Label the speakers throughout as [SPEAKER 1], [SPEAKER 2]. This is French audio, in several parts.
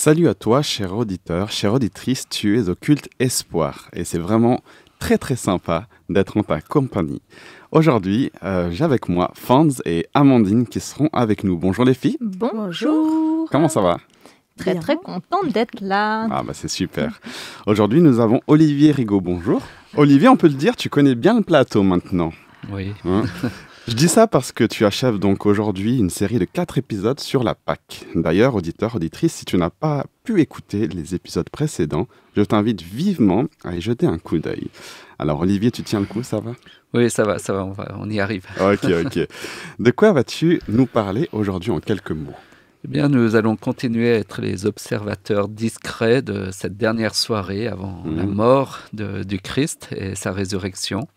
[SPEAKER 1] Salut à toi, cher auditeur, chère auditrice, tu es au Culte Espoir et c'est vraiment très très sympa d'être en ta compagnie. Aujourd'hui, j'ai avec moi Fanz et Amandine qui seront avec nous. Bonjour les filles.
[SPEAKER 2] Bonjour.
[SPEAKER 1] Comment ça va?
[SPEAKER 2] Très très contente d'être là.
[SPEAKER 1] Ah bah c'est super. Aujourd'hui, nous avons Olivier Rigaud. Bonjour. Olivier, on peut le dire, tu connais bien le plateau maintenant.
[SPEAKER 3] Oui.
[SPEAKER 1] Hein? Je dis ça parce que tu achèves donc aujourd'hui une série de 4 épisodes sur la Pâque. D'ailleurs, auditeur, auditrice, si tu n'as pas pu écouter les épisodes précédents, je t'invite vivement à y jeter un coup d'œil. Alors Olivier, tu tiens le coup, ça va?
[SPEAKER 3] Oui, ça va, on y arrive.
[SPEAKER 1] Ok. De quoi vas-tu nous parler aujourd'hui en quelques mots?
[SPEAKER 3] Eh bien, nous allons continuer à être les observateurs discrets de cette dernière soirée avant la mort du Christ et sa résurrection.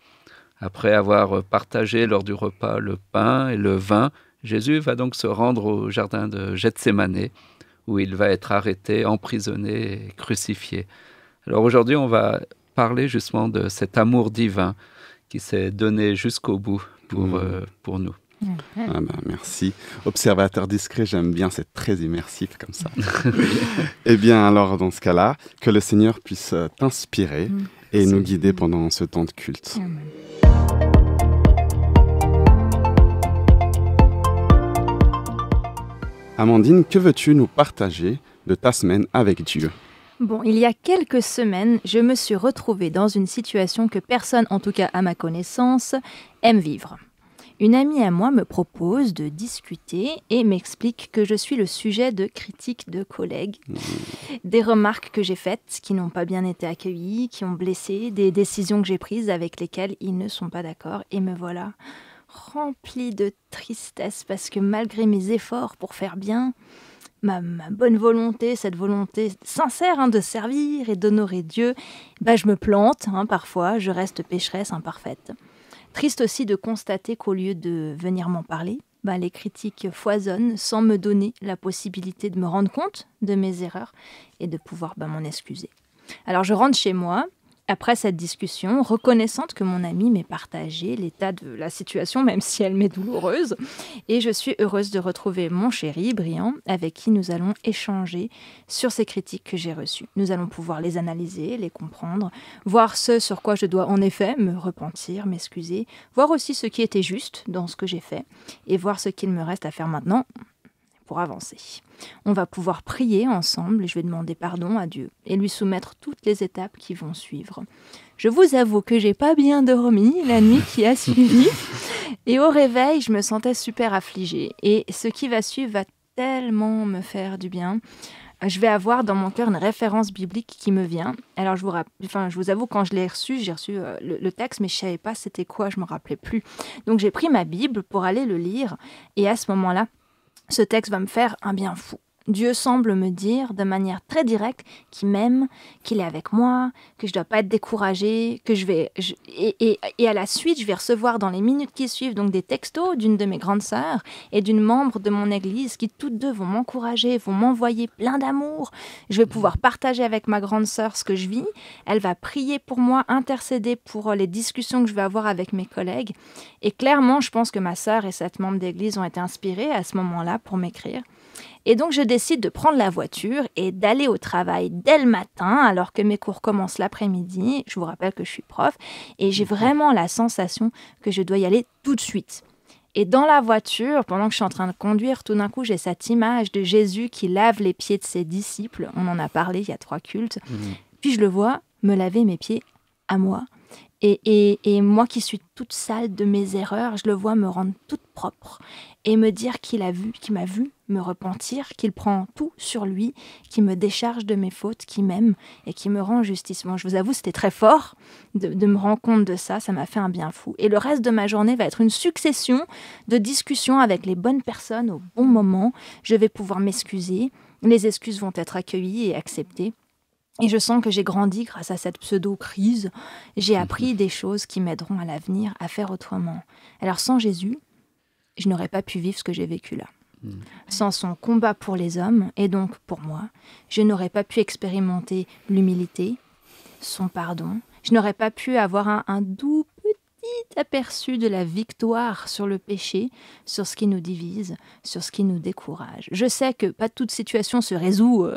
[SPEAKER 3] Après avoir partagé lors du repas le pain et le vin, Jésus va donc se rendre au jardin de Gethsémanée, où il va être arrêté, emprisonné et crucifié. Alors aujourd'hui, on va parler justement de cet amour divin qui s'est donné jusqu'au bout pour nous.
[SPEAKER 1] Ah bah, merci. Observateur discret, j'aime bien, c'est très immersif comme ça. Eh bien alors, dans ce cas-là, que le Seigneur puisse t'inspirer et nous guider pendant ce temps de culte. Amandine, que veux-tu nous partager de ta semaine avec Dieu?
[SPEAKER 2] Bon, il y a quelques semaines, je me suis retrouvée dans une situation que personne, en tout cas à ma connaissance, aime vivre. Une amie à moi me propose de discuter et m'explique que je suis le sujet de critiques de collègues, des remarques que j'ai faites qui n'ont pas bien été accueillies, qui ont blessé, des décisions que j'ai prises avec lesquelles ils ne sont pas d'accord, et me voilà remplie de tristesse parce que malgré mes efforts pour faire bien, ma bonne volonté, cette volonté sincère de servir et d'honorer Dieu, je me plante parfois, je reste pécheresse imparfaite. Triste aussi de constater qu'au lieu de venir m'en parler, les critiques foisonnent sans me donner la possibilité de me rendre compte de mes erreurs et de pouvoir m'en excuser. Alors je rentre chez moi, après cette discussion, reconnaissante que mon amie m'ait partagé l'état de la situation, même si elle m'est douloureuse, et je suis heureuse de retrouver mon chéri, Brian, avec qui nous allons échanger sur ces critiques que j'ai reçues. Nous allons pouvoir les analyser, les comprendre, voir ce sur quoi je dois en effet me repentir, m'excuser, voir aussi ce qui était juste dans ce que j'ai fait, et voir ce qu'il me reste à faire maintenant pour avancer. On va pouvoir prier ensemble et je vais demander pardon à Dieu et lui soumettre toutes les étapes qui vont suivre. Je vous avoue que j'ai pas bien dormi la nuit qui a suivi et au réveil, je me sentais super affligée et ce qui va suivre va tellement me faire du bien. Je vais avoir dans mon cœur une référence biblique qui me vient. Alors je vous avoue, quand je l'ai reçu, j'ai reçu le texte, mais je savais pas c'était quoi, je me rappelais plus. Donc j'ai pris ma Bible pour aller le lire et à ce moment-là, ce texte va me faire un bien fou. Dieu semble me dire de manière très directe qu'il m'aime, qu'il est avec moi, que je ne dois pas être découragée, et à la suite, je vais recevoir dans les minutes qui suivent donc des textos d'une de mes grandes sœurs et d'une membre de mon église qui toutes deux vont m'encourager, vont m'envoyer plein d'amour. Je vais pouvoir partager avec ma grande sœur ce que je vis. Elle va prier pour moi, intercéder pour les discussions que je vais avoir avec mes collègues. Et clairement, je pense que ma sœur et cette membre d'église ont été inspirées à ce moment-là pour m'écrire. Et donc, je décide de prendre la voiture et d'aller au travail dès le matin, alors que mes cours commencent l'après-midi. Je vous rappelle que je suis prof et j'ai vraiment la sensation que je dois y aller tout de suite. Et dans la voiture, pendant que je suis en train de conduire, tout d'un coup, j'ai cette image de Jésus qui lave les pieds de ses disciples. On en a parlé, il y a 3 cultes. Puis je le vois me laver mes pieds à moi. Et moi qui suis toute sale de mes erreurs, je le vois me rendre toute propre et me dire qu'il m'a vu me repentir, qu'il prend tout sur lui, qu'il me décharge de mes fautes, qu'il m'aime et qu'il me rend justice. Bon, je vous avoue, c'était très fort de me rendre compte de ça, ça m'a fait un bien fou. Et le reste de ma journée va être une succession de discussions avec les bonnes personnes au bon moment. Je vais pouvoir m'excuser, les excuses vont être accueillies et acceptées. Et je sens que j'ai grandi grâce à cette pseudo-crise. J'ai appris des choses qui m'aideront à l'avenir à faire autrement. Alors sans Jésus, je n'aurais pas pu vivre ce que j'ai vécu là. Sans son combat pour les hommes, et donc pour moi, je n'aurais pas pu expérimenter l'humilité, son pardon. Je n'aurais pas pu avoir un doux petit aperçu de la victoire sur le péché, sur ce qui nous divise, sur ce qui nous décourage. Je sais que pas toute situation se résout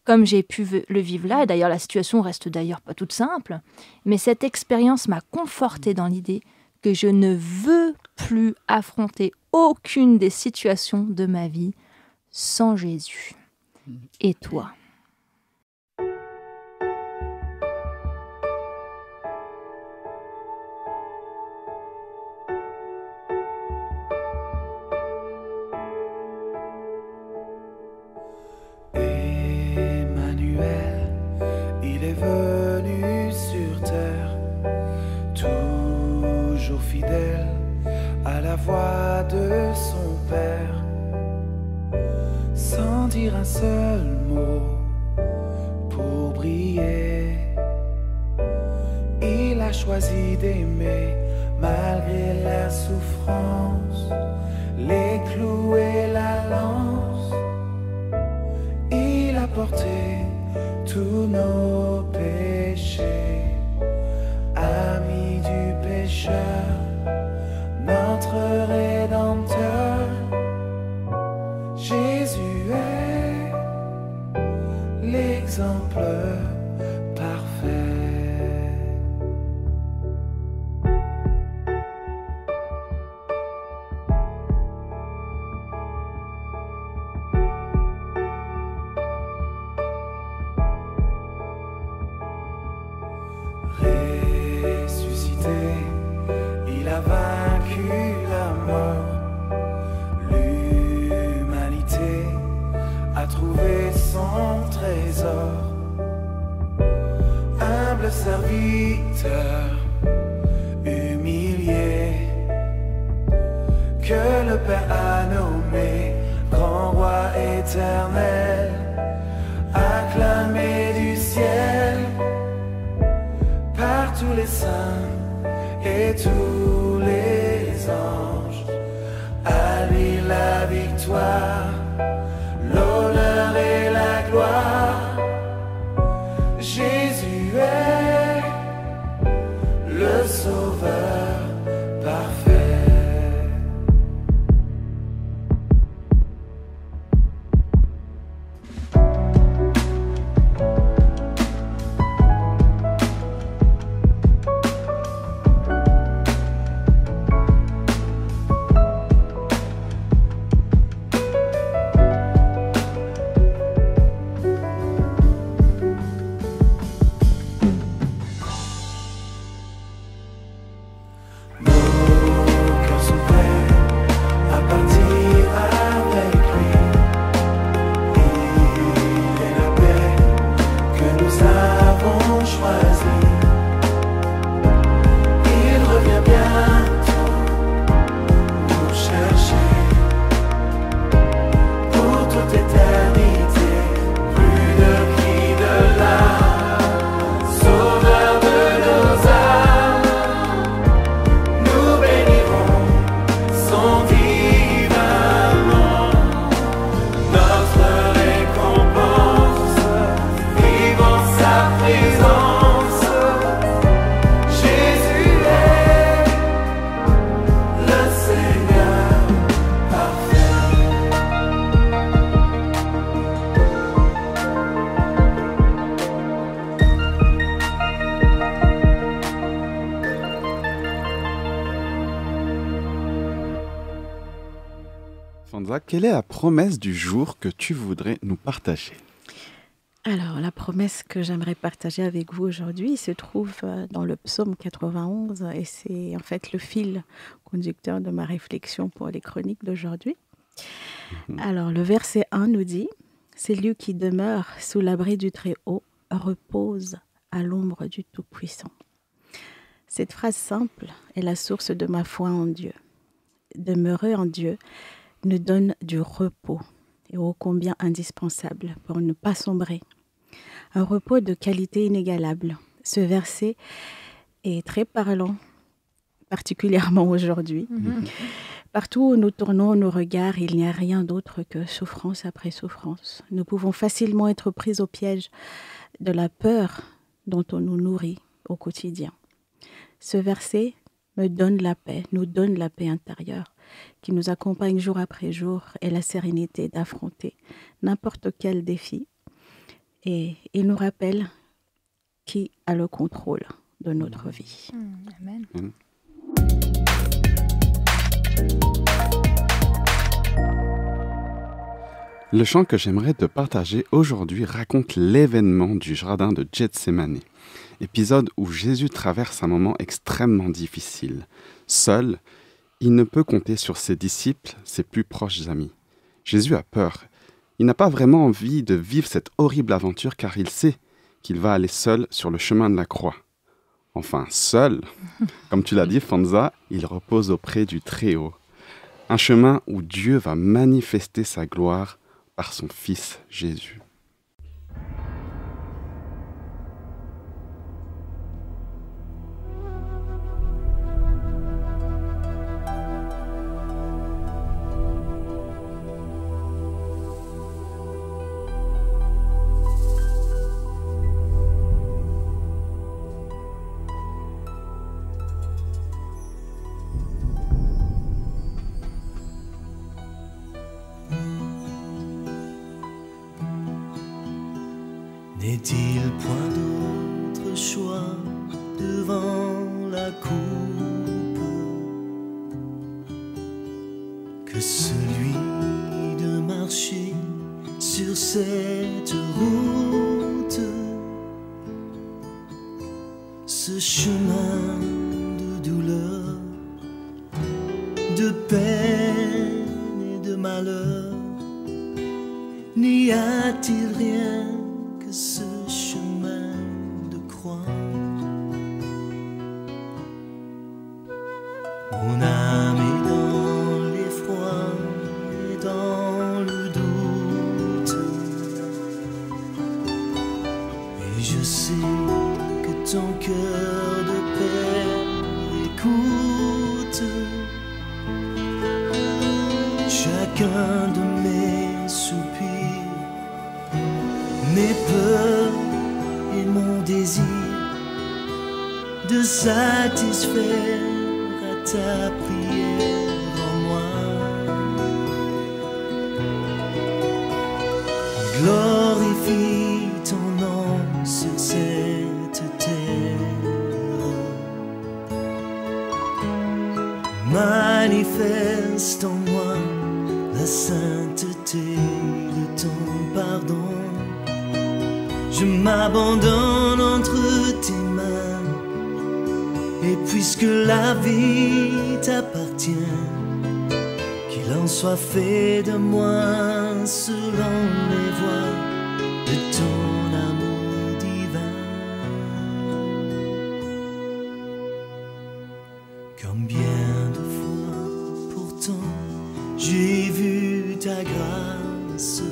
[SPEAKER 2] comme j'ai pu le vivre là, et d'ailleurs la situation reste d'ailleurs pas toute simple, mais cette expérience m'a confortée dans l'idée que je ne veux plus affronter aucune des situations de ma vie sans Jésus. Et toi ?
[SPEAKER 4] Fidèle à la voix de son Père, sans dire un seul mot pour briller. Il a choisi d'aimer malgré la souffrance, les clous et la lance. Il a porté tous nos péchés, ami du pécheur, notre Rédempteur. Jésus est l'exemple parfait. Ressuscité, il a vaincu la mort. L'humanité a trouvé son trésor. Humble serviteur, humilié, que le Père a nommé grand roi éternel, acclamé du ciel par tous les saints et tous les anges. À lui la victoire, l'honneur et la gloire. Jésus est le Sauveur parfait.
[SPEAKER 1] Fonza, quelle est la promesse du jour que tu voudrais nous partager ?
[SPEAKER 5] Alors, la promesse que j'aimerais partager avec vous aujourd'hui se trouve dans le psaume 91 et c'est en fait le fil conducteur de ma réflexion pour les chroniques d'aujourd'hui. Alors, le verset 1 nous dit « C'est lui qui demeure sous l'abri du Très-Haut, repose à l'ombre du Tout-Puissant ». Cette phrase simple est la source de ma foi en Dieu. Demeurer en Dieu nous donne du repos et ô combien indispensable pour ne pas sombrer. Un repos de qualité inégalable. Ce verset est très parlant, particulièrement aujourd'hui. Partout où nous tournons nos regards, il n'y a rien d'autre que souffrance après souffrance. Nous pouvons facilement être pris au piège de la peur dont on nous nourrit au quotidien. Ce verset me donne la paix, nous donne la paix intérieure qui nous accompagne jour après jour et la sérénité d'affronter n'importe quel défi Et il nous rappelle qui a le contrôle de notre vie.
[SPEAKER 2] Amen.
[SPEAKER 1] Le chant que j'aimerais te partager aujourd'hui raconte l'événement du jardin de Gethsémani, épisode où Jésus traverse un moment extrêmement difficile. Seul, il ne peut compter sur ses disciples, ses plus proches amis. Jésus a peur. Il n'a pas vraiment envie de vivre cette horrible aventure car il sait qu'il va aller seul sur le chemin de la croix. Enfin, seul, comme tu l'as dit, Fonza, il repose auprès du Très-Haut. Un chemin où Dieu va manifester sa gloire par son Fils Jésus.
[SPEAKER 6] N'est-il point d'autre choix devant la coupe que celui de marcher sur cette route, ce chemin de douleur, de peine et de malheur? N'y a-t-il rien que ce chemin de croix? Mon âme est dans l'effroi et dans le doute, et je sais que ton cœur de père écoute chacun de mes soupirs, mes peurs et mon désir de satisfaire à ta prière en moi. Glorifie ton nom sur cette terre, manifeste en moi la sainteté de ton pardon. Je m'abandonne entre tes mains, et puisque la vie t'appartient, qu'il en soit fait de moi selon les voies de ton amour divin. Combien de fois pourtant j'ai vu ta grâce,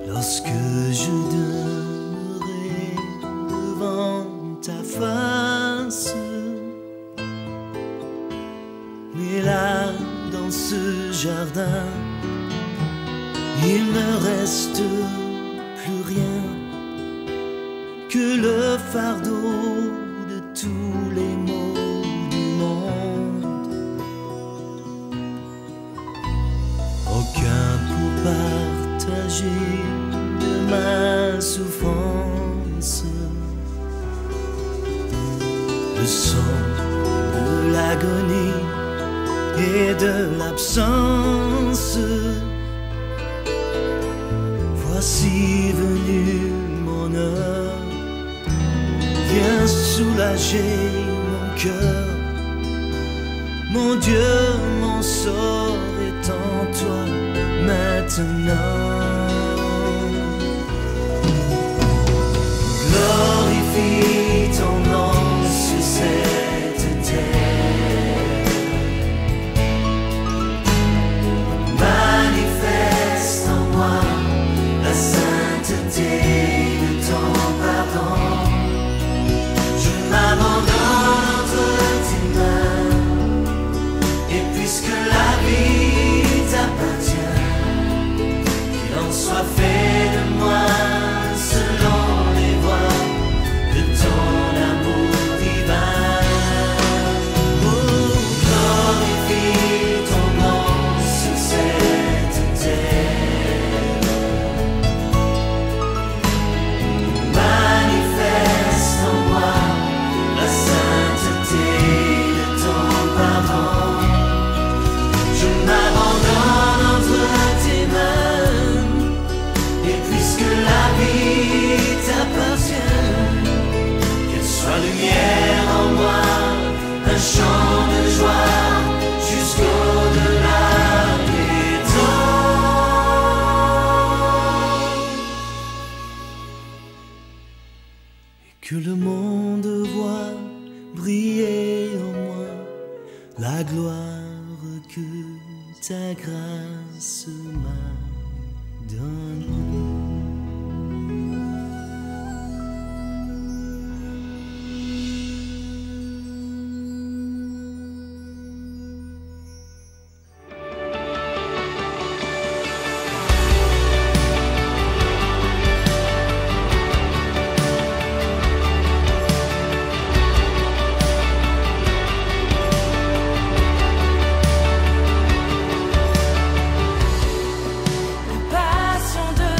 [SPEAKER 6] lorsque je demeurais devant ta face. Mais là, dans ce jardin, il ne reste plus rien que le fardeau de tous les maux du monde. Aucun pour partager de ma souffrance, le sang de l'agonie et de l'absence. Voici venu mon heure, viens soulager mon cœur. Mon Dieu, mon sort est en toi maintenant. Glorifie ton nom sur cette terre, manifeste en moi la sainteté de ton pardon. Je m'abandonne entre tes mains, et puisque la vie t'appartient, qu'il en un chant de joie jusqu'au-delà des temps. Et que le monde voit briller en moi la gloire que ta grâce m'a donnée.
[SPEAKER 7] La passion de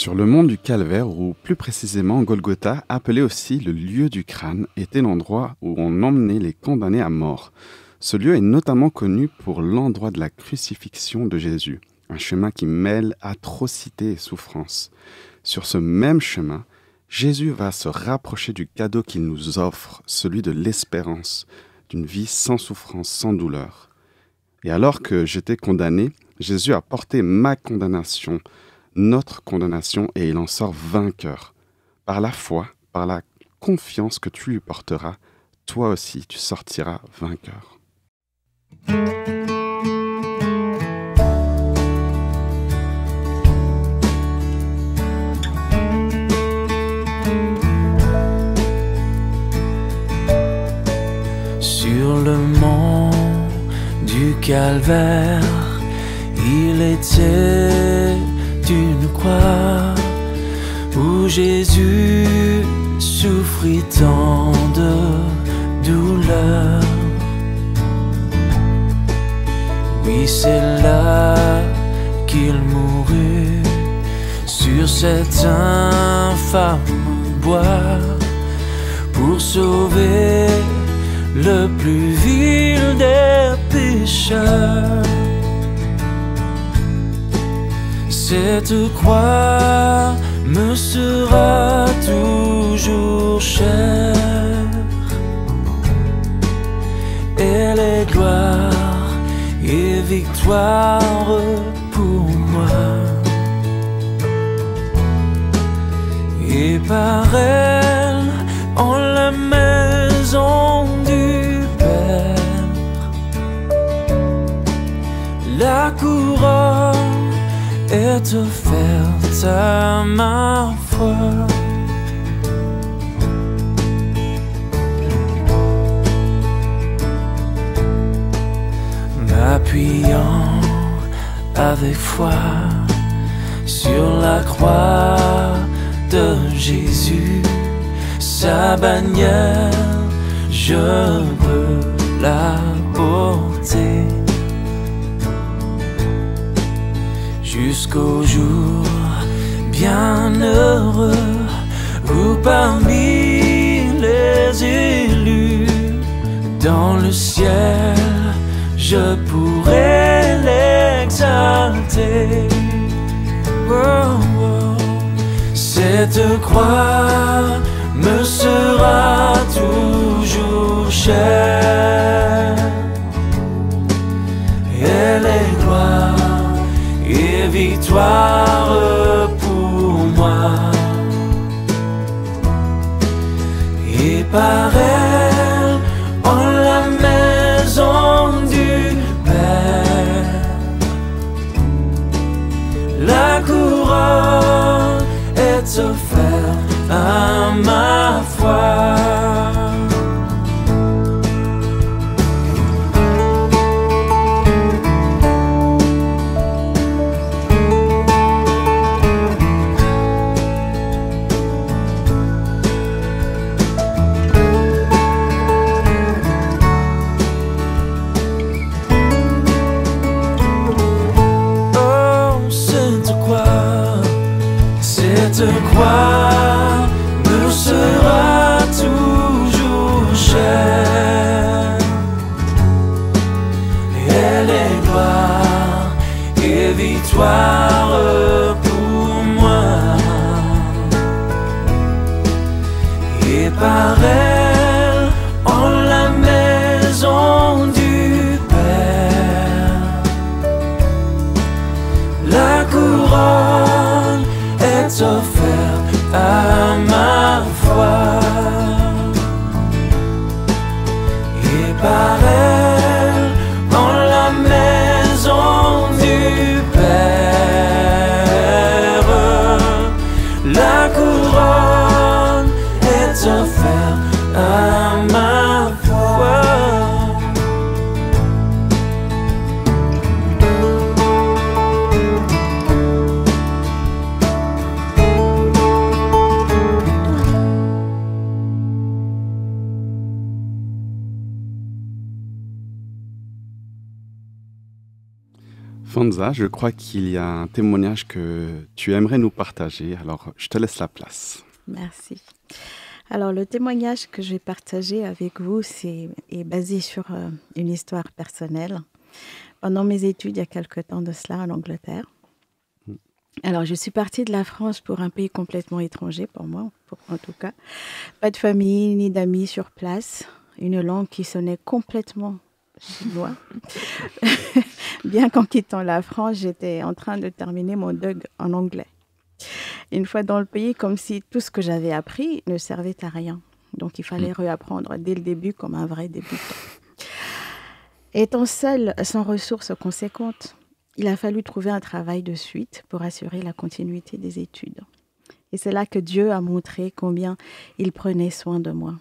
[SPEAKER 1] Sur le mont du Calvaire, ou plus précisément Golgotha, appelé aussi le lieu du crâne, était l'endroit où on emmenait les condamnés à mort. Ce lieu est notamment connu pour l'endroit de la crucifixion de Jésus, un chemin qui mêle atrocité et souffrance. Sur ce même chemin, Jésus va se rapprocher du cadeau qu'il nous offre, celui de l'espérance, d'une vie sans souffrance, sans douleur. Et alors que j'étais condamné, Jésus a porté ma condamnation, notre condamnation, et il en sort vainqueur. Par la foi, par la confiance que tu lui porteras, toi aussi tu sortiras vainqueur.
[SPEAKER 4] Sur le mont du Calvaire, il était une croix où Jésus souffrit tant de douleur. Oui, c'est là qu'il mourut sur cet infâme bois pour sauver le plus vil des pécheurs. Cette croix me sera toujours chère. Elle est gloire et victoire pour moi. Et par elle, en la maison du Père, la couronne est offerte à ma foi. M'appuyant avec foi sur la croix de Jésus, sa bannière, je veux la porter jusqu'au jour bienheureux où parmi les élus dans le ciel je pourrai l'exalter. Oh, oh. Cette croix me sera toujours chère. Elle est gloire et victoire pour moi. Et par elle, en la maison du Père, la couronne est offerte à ma foi. Cette croix me sera toujours chère. Elle est gloire et victoire pour moi. Et par elle, en la maison du Père, la couronne est offerte
[SPEAKER 1] Fonza, je crois qu'il y a un témoignage que tu aimerais nous partager, alors je te laisse la place.
[SPEAKER 5] Merci. Alors, le témoignage que je vais partager avec vous est basé sur une histoire personnelle. Pendant mes études, il y a quelque temps de cela, en Angleterre. Alors, je suis partie de la France pour un pays complètement étranger, pour moi, en tout cas. Pas de famille ni d'amis sur place. Une langue qui sonnait complètement chinois. Bien qu'en quittant la France, j'étais en train de terminer mon DUG en anglais. Une fois dans le pays, comme si tout ce que j'avais appris ne servait à rien. Donc, il fallait réapprendre dès le début comme un vrai débutant. Étant seule, sans ressources conséquentes, il a fallu trouver un travail de suite pour assurer la continuité des études. Et c'est là que Dieu a montré combien il prenait soin de moi.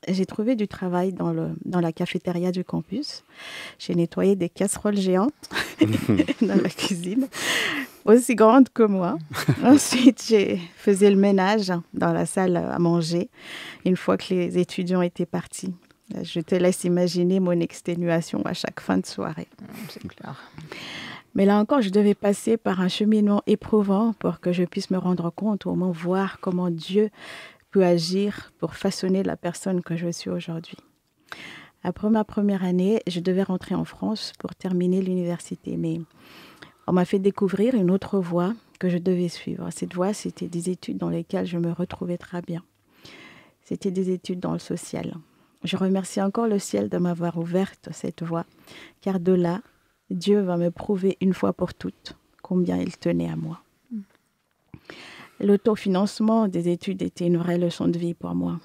[SPEAKER 5] J'ai trouvé du travail dans la cafétéria du campus. J'ai nettoyé des casseroles géantes dans la cuisine, aussi grandes que moi. Ensuite, j'ai fait le ménage dans la salle à manger une fois que les étudiants étaient partis. Je te laisse imaginer mon exténuation à chaque fin de soirée.
[SPEAKER 2] C'est clair.
[SPEAKER 5] Mais là encore, je devais passer par un cheminement éprouvant pour que je puisse me rendre compte, au moins voir comment Dieu peut agir pour façonner la personne que je suis aujourd'hui. Après ma première année, je devais rentrer en France pour terminer l'université. Mais on m'a fait découvrir une autre voie que je devais suivre. Cette voie, c'était des études dans lesquelles je me retrouvais très bien. C'était des études dans le social. Je remercie encore le ciel de m'avoir ouverte cette voie, car de là, Dieu va me prouver une fois pour toutes combien il tenait à moi. L'autofinancement des études était une vraie leçon de vie pour moi.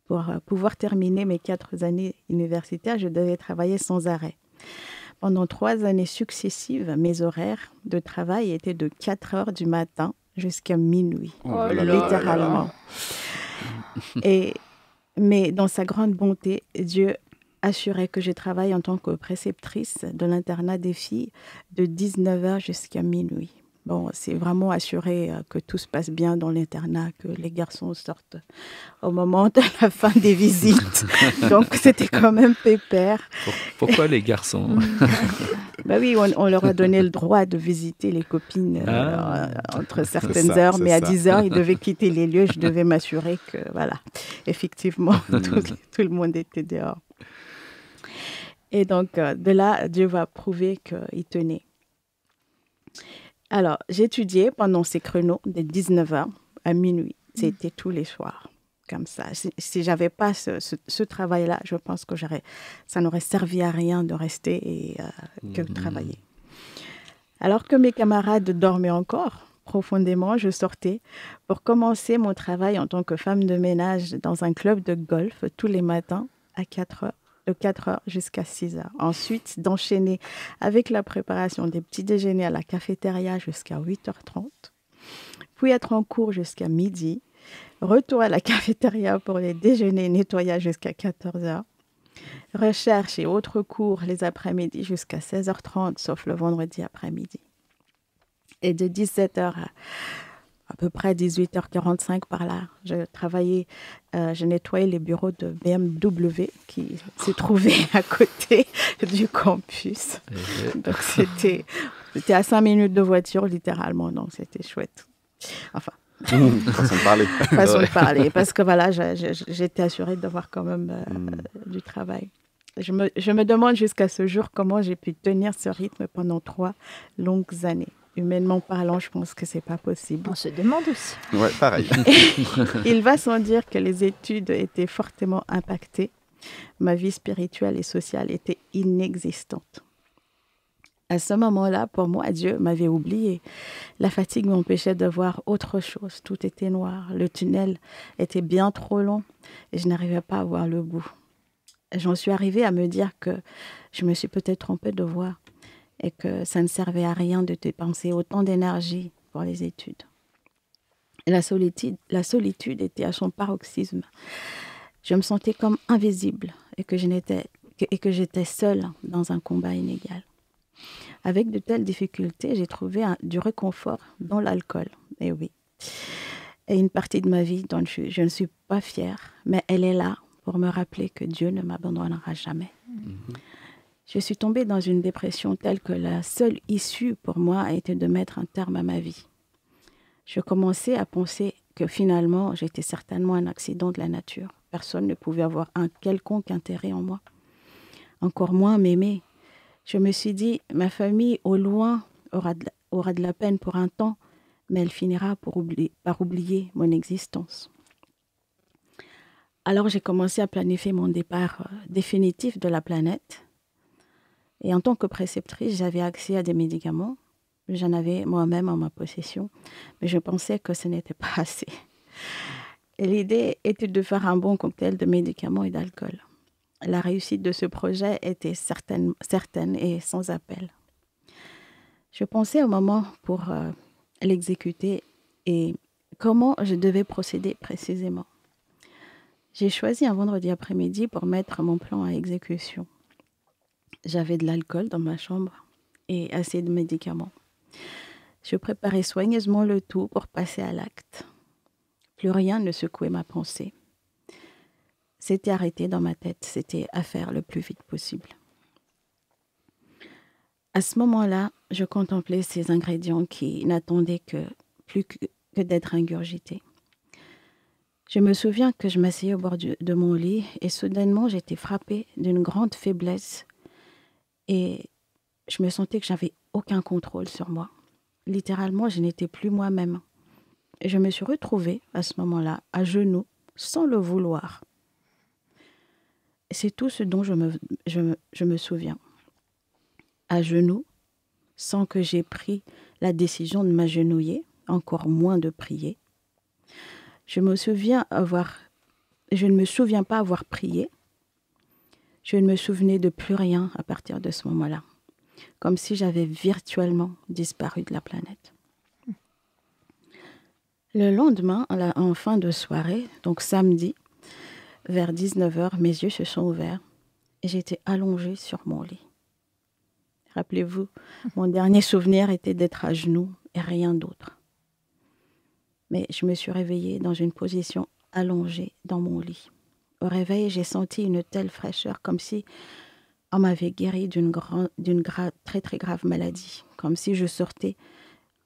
[SPEAKER 5] Pour pouvoir terminer mes 4 années universitaires, je devais travailler sans arrêt. Pendant 3 années successives, mes horaires de travail étaient de 4 heures du matin jusqu'à minuit, littéralement. Mais dans sa grande bonté, Dieu assurait que je travaille en tant que préceptrice de l'internat des filles de 19h jusqu'à minuit. Bon, c'est vraiment assuré que tout se passe bien dans l'internat, que les garçons sortent au moment de la fin des visites. Donc, c'était quand même pépère.
[SPEAKER 3] Pourquoi les garçons?
[SPEAKER 5] Ben oui, on leur a donné le droit de visiter les copines entre certaines heures, mais à 10h, ils devaient quitter les lieux. Je devais m'assurer que, voilà, effectivement, tout le monde était dehors. Et donc, de là, Dieu va prouver qu'il tenait. Alors, j'étudiais pendant ces créneaux de 19h à minuit. C'était tous les soirs, comme ça. Si je n'avais pas ce travail-là, je pense que ça n'aurait servi à rien de rester et que de travailler. Alors que mes camarades dormaient encore profondément, je sortais pour commencer mon travail en tant que femme de ménage dans un club de golf tous les matins à 4h. De 4h jusqu'à 6h. Ensuite, d'enchaîner avec la préparation des petits déjeuners à la cafétéria jusqu'à 8h30. Puis être en cours jusqu'à midi. Retour à la cafétéria pour les déjeuners et nettoyage jusqu'à 14h. Recherche et autres cours les après-midi jusqu'à 16h30, sauf le vendredi après-midi. Et de 17h à peu près 18h45 par là, je nettoyais les bureaux de BMW qui se trouvaient à côté du campus. Donc c'était à 5 minutes de voiture littéralement, donc c'était chouette. Enfin,
[SPEAKER 1] façon de parler.
[SPEAKER 5] Façon de parler, parce que voilà, j'étais assurée d'avoir quand même du travail. Je me demande jusqu'à ce jour comment j'ai pu tenir ce rythme pendant 3 longues années. Humainement parlant, je pense que c'est pas possible.
[SPEAKER 2] On se demande aussi.
[SPEAKER 1] Ouais, pareil.
[SPEAKER 5] Il va sans dire que les études étaient fortement impactées. Ma vie spirituelle et sociale était inexistante. À ce moment-là, pour moi, Dieu m'avait oublié. La fatigue m'empêchait de voir autre chose. Tout était noir. Le tunnel était bien trop long et je n'arrivais pas à voir le bout. J'en suis arrivée à me dire que je me suis peut-être trompée de voie et que ça ne servait à rien de dépenser autant d'énergie pour les études. Et la solitude était à son paroxysme. Je me sentais comme invisible et que j'étais seule dans un combat inégal. Avec de telles difficultés, j'ai trouvé du réconfort dans l'alcool. Et oui. Et une partie de ma vie dont je ne suis pas fière, mais elle est là pour me rappeler que Dieu ne m'abandonnera jamais. Je suis tombée dans une dépression telle que la seule issue pour moi a été de mettre un terme à ma vie. Je commençais à penser que finalement, j'étais certainement un accident de la nature. Personne ne pouvait avoir un quelconque intérêt en moi, encore moins m'aimer. Je me suis dit, ma famille au loin aura de la peine pour un temps, mais elle finira par oublier mon existence. Alors j'ai commencé à planifier mon départ définitif de la planète. Et en tant que préceptrice, j'avais accès à des médicaments. J'en avais moi-même en ma possession, mais je pensais que ce n'était pas assez. Et l'idée était de faire un bon cocktail de médicaments et d'alcool. La réussite de ce projet était certaine et sans appel. Je pensais au moment pour l'exécuter et comment je devais procéder précisément. J'ai choisi un vendredi après-midi pour mettre mon plan à exécution. J'avais de l'alcool dans ma chambre et assez de médicaments. Je préparais soigneusement le tout pour passer à l'acte. Plus rien ne secouait ma pensée. C'était arrêté dans ma tête, c'était à faire le plus vite possible. À ce moment-là, je contemplais ces ingrédients qui n'attendaient plus que d'être ingurgités. Je me souviens que je m'asseyais au bord de mon lit et soudainement j'étais frappée d'une grande faiblesse et je me sentais que j'avais aucun contrôle sur moi. Littéralement, je n'étais plus moi-même. Et je me suis retrouvée à ce moment-là, à genoux, sans le vouloir. C'est tout ce dont je me souviens. À genoux, sans que j'aie pris la décision de m'agenouiller, encore moins de prier. Je ne me souviens pas avoir prié. Je ne me souvenais de plus rien à partir de ce moment-là. Comme si j'avais virtuellement disparu de la planète. Le lendemain, en fin de soirée, donc samedi, vers 19h, mes yeux se sont ouverts et j'étais allongée sur mon lit. Rappelez-vous, mon dernier souvenir était d'être à genoux et rien d'autre. Mais je me suis réveillée dans une position allongée dans mon lit. Au réveil, j'ai senti une telle fraîcheur comme si on m'avait guéri d'une très très grave maladie, comme si je sortais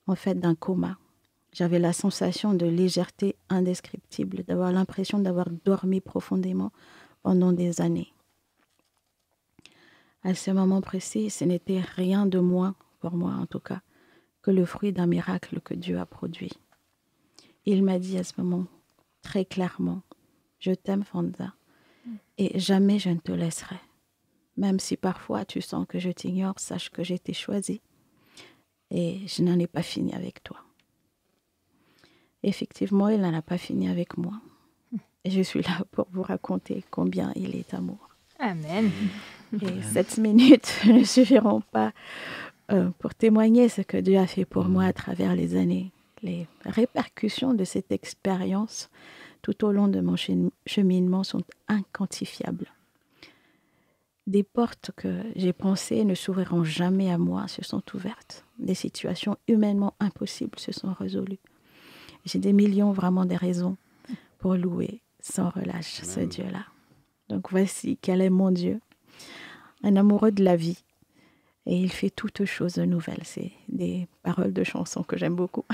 [SPEAKER 5] en fait d'un coma. J'avais la sensation de légèreté indescriptible, d'avoir l'impression d'avoir dormi profondément pendant des années. À ce moment précis, ce n'était rien de moins, pour moi en tout cas, que le fruit d'un miracle que Dieu a produit. Il m'a dit à ce moment, très clairement, « Je t'aime, Fanda, et jamais je ne te laisserai. Même si parfois tu sens que je t'ignore, sache que j'ai été choisie et je n'en ai pas fini avec toi. » Effectivement, il n'en a pas fini avec moi. Et je suis là pour vous raconter combien il est amour.
[SPEAKER 2] Amen.
[SPEAKER 5] Et 7 minutes ne suffiront pas pour témoigner ce que Dieu a fait pour moi à travers les années. Les répercussions de cette expérience tout au long de mon cheminement sont inquantifiables. Des portes que j'ai pensées ne s'ouvriront jamais à moi se sont ouvertes. Des situations humainement impossibles se sont résolues. J'ai des millions vraiment de raisons pour louer sans relâche ce Dieu-là. Donc voici quel est mon Dieu, un amoureux de la vie. Et il fait toutes choses nouvelles. C'est des paroles de chansons que j'aime beaucoup.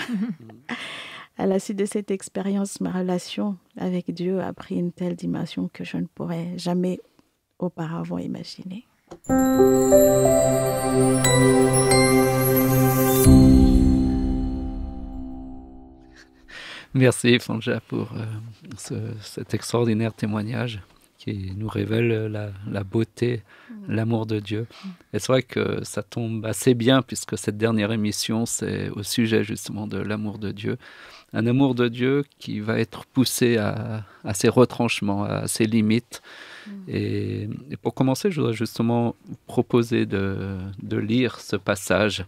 [SPEAKER 5] À la suite de cette expérience, ma relation avec Dieu a pris une telle dimension que je ne pourrais jamais auparavant imaginer.
[SPEAKER 3] Merci Fanja pour cet extraordinaire témoignage qui nous révèle la beauté, l'amour de Dieu. Et c'est vrai que ça tombe assez bien puisque cette dernière émission, c'est au sujet justement de l'amour de Dieu. Un amour de Dieu qui va être poussé à ses retranchements, à ses limites. Et pour commencer, je voudrais justement proposer de lire ce passage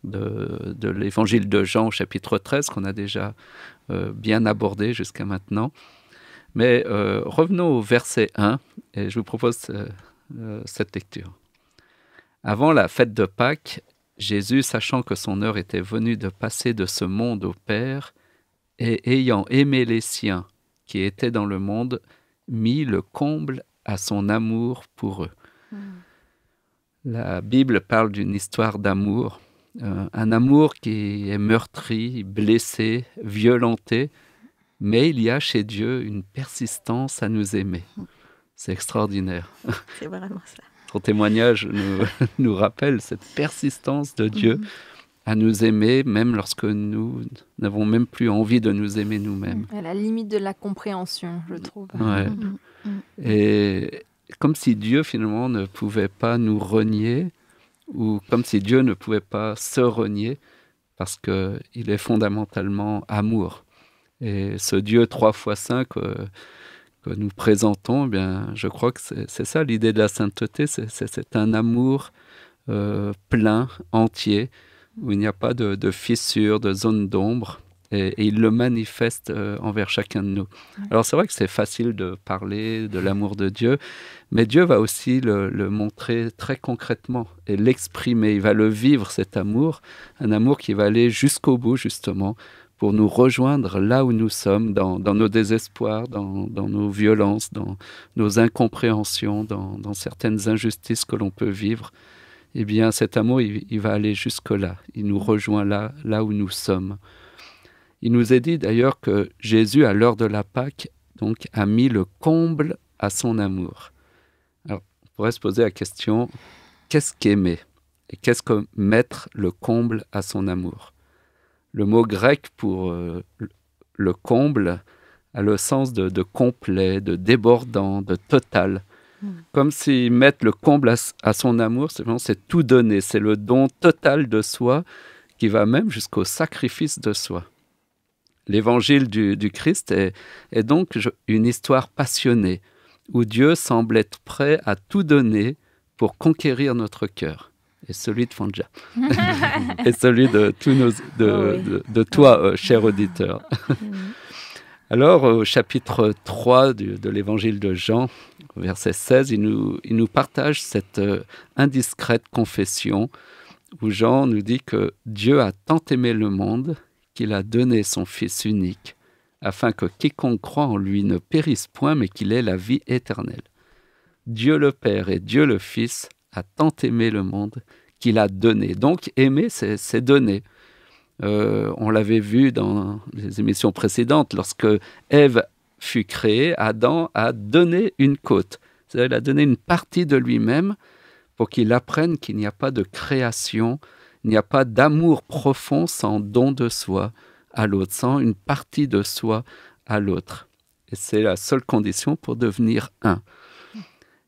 [SPEAKER 3] de l'évangile de Jean, chapitre 13, qu'on a déjà bien abordé jusqu'à maintenant. Mais revenons au verset 1, et je vous propose cette lecture. Avant la fête de Pâques, Jésus, sachant que son heure était venue de passer de ce monde au Père, et ayant aimé les siens qui étaient dans le monde, mit le comble à son amour pour eux. La Bible parle d'une histoire d'amour, un amour qui est meurtri, blessé, violenté, mais il y a chez Dieu une persistance à nous aimer. C'est extraordinaire.
[SPEAKER 5] C'est vraiment ça.
[SPEAKER 3] Son témoignage nous rappelle cette persistance de Dieu à nous aimer, même lorsque nous n'avons même plus envie de nous aimer nous-mêmes.
[SPEAKER 2] À la limite de la compréhension, je trouve.
[SPEAKER 3] Ouais. Et comme si Dieu, finalement, ne pouvait pas nous renier, ou comme si Dieu ne pouvait pas se renier, parce qu'il est fondamentalement amour. Et ce Dieu 3 fois 5 que nous présentons, eh bien, je crois que c'est ça l'idée de la sainteté, c'est un amour plein, entier, où il n'y a pas de fissures, de zones d'ombre, et il le manifeste envers chacun de nous. Alors c'est vrai que c'est facile de parler de l'amour de Dieu, mais Dieu va aussi le montrer très concrètement et l'exprimer. Il va le vivre, cet amour, un amour qui va aller jusqu'au bout, justement, pour nous rejoindre là où nous sommes, dans nos désespoirs, dans nos violences, dans nos incompréhensions, dans certaines injustices que l'on peut vivre. Eh bien, cet amour, il va aller jusque-là. Il nous rejoint là où nous sommes. Il nous est dit d'ailleurs que Jésus, à l'heure de la Pâque, donc, a mis le comble à son amour. Alors, on pourrait se poser la question, qu'est-ce qu'aimer? Et qu'est-ce que mettre le comble à son amour? Le mot grec pour le comble a le sens de complet, de débordant, de total. Comme si mettre le comble à son amour, c'est tout donner, c'est le don total de soi qui va même jusqu'au sacrifice de soi. L'évangile du Christ est donc une histoire passionnée où Dieu semble être prêt à tout donner pour conquérir notre cœur. Et celui de Fanja. Et celui de tous de toi, cher auditeur. Alors, au chapitre 3 de l'évangile de Jean, verset 16, il nous partage cette indiscrète confession où Jean nous dit que Dieu a tant aimé le monde qu'il a donné son Fils unique, afin que quiconque croit en lui ne périsse point, mais qu'il ait la vie éternelle. Dieu le Père et Dieu le Fils a tant aimé le monde qu'il a donné. Donc, aimer, c'est donner. On l'avait vu dans les émissions précédentes, lorsque Ève fut créée, Adam a donné une côte. C'est-à-dire, il a donné une partie de lui-même pour qu'il apprenne qu'il n'y a pas de création, il n'y a pas d'amour profond sans don de soi à l'autre, sans une partie de soi à l'autre. Et c'est la seule condition pour devenir un.